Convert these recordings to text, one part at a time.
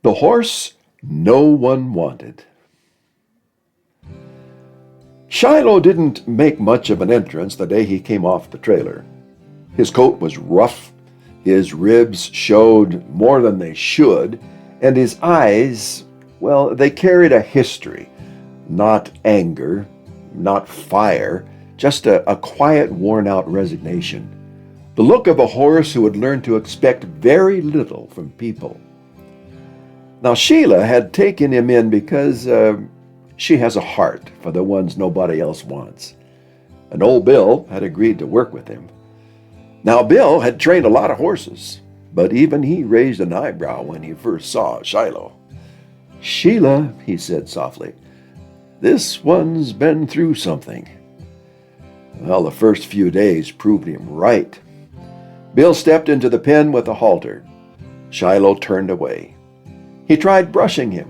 The horse no one wanted. Shiloh didn't make much of an entrance the day he came off the trailer. His coat was rough, his ribs showed more than they should, and his eyes, well, they carried a history. Not anger, not fire, just a quiet, worn-out resignation. The look of a horse who had learned to expect very little from people. Now, Sheila had taken him in because she has a heart for the ones nobody else wants. And old Bill had agreed to work with him. Now, Bill had trained a lot of horses, but even he raised an eyebrow when he first saw Shiloh. "Sheila," he said softly, "this one's been through something." Well, the first few days proved him right. Bill stepped into the pen with a halter. Shiloh turned away. He tried brushing him.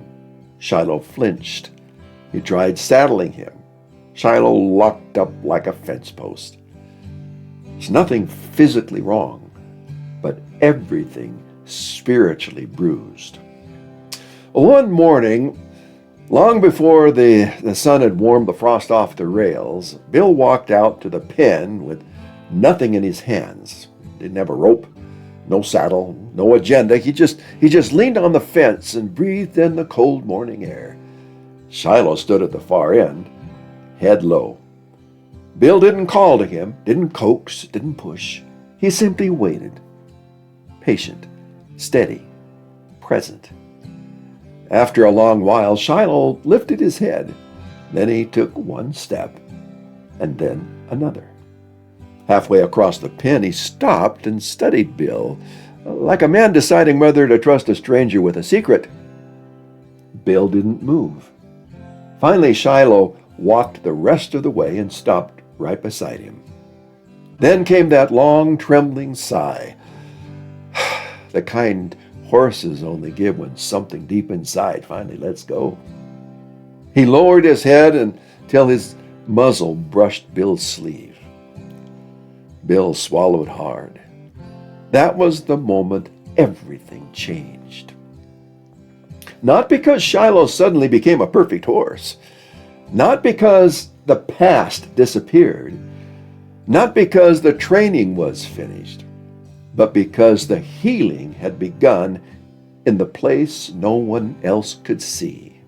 Shiloh flinched. He tried saddling him. Shiloh locked up like a fence post. There's nothing physically wrong, but everything spiritually bruised. One morning, long before the sun had warmed the frost off the rails, Bill walked out to the pen with nothing in his hands. Didn't have a rope, no saddle, no agenda. He just leaned on the fence and breathed in the cold morning air. Shiloh stood at the far end, head low. Bill didn't call to him, didn't coax, didn't push. He simply waited. Patient, steady, present. After a long while, Shiloh lifted his head. Then he took one step, and then another. Halfway across the pen, he stopped and studied Bill, like a man deciding whether to trust a stranger with a secret. Bill didn't move. Finally, Shiloh walked the rest of the way and stopped right beside him. Then came that long, trembling sigh, the kind horses only give when something deep inside finally lets go. He lowered his head until his muzzle brushed Bill's sleeve. Bill swallowed hard. That was the moment everything changed. Not because Shiloh suddenly became a perfect horse, not because the past disappeared, not because the training was finished, but because the healing had begun in the place no one else could see.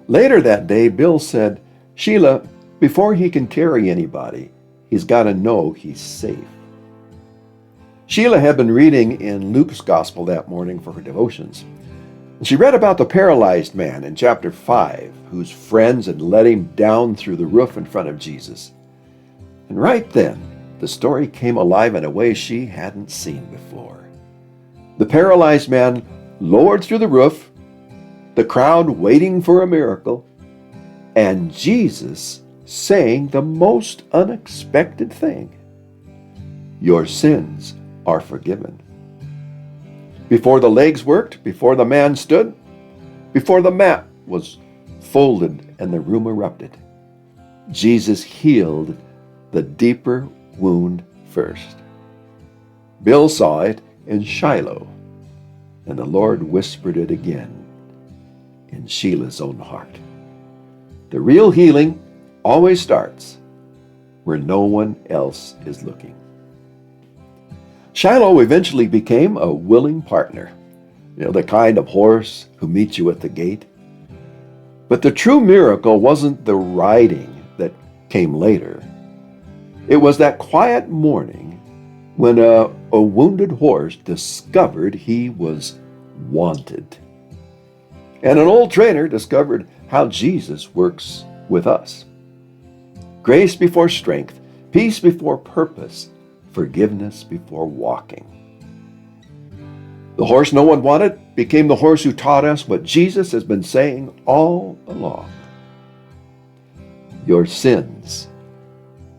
Later that day, Bill said, "Sheila, before he can carry anybody, he's got to know he's safe." Sheila had been reading in Luke's gospel that morning for her devotions. She read about the paralyzed man in chapter 5, whose friends had let him down through the roof in front of Jesus. And right then, the story came alive in a way she hadn't seen before. The paralyzed man lowered through the roof, the crowd waiting for a miracle, and Jesus saying the most unexpected thing: "Your sins are forgiven." Before the legs worked, before the man stood, before the mat was folded and the room erupted, Jesus healed the deeper wound first. Bill saw it in Shiloh, and the Lord whispered it again in Sheila's own heart. The real healing always starts where no one else is looking. Shiloh eventually became a willing partner, the kind of horse who meets you at the gate. But the true miracle wasn't the riding that came later. It was that quiet morning when a wounded horse discovered he was wanted. And an old trainer discovered how Jesus works with us. Grace before strength, peace before purpose, forgiveness before walking. The horse no one wanted became the horse who taught us what Jesus has been saying all along: your sins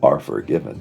are forgiven.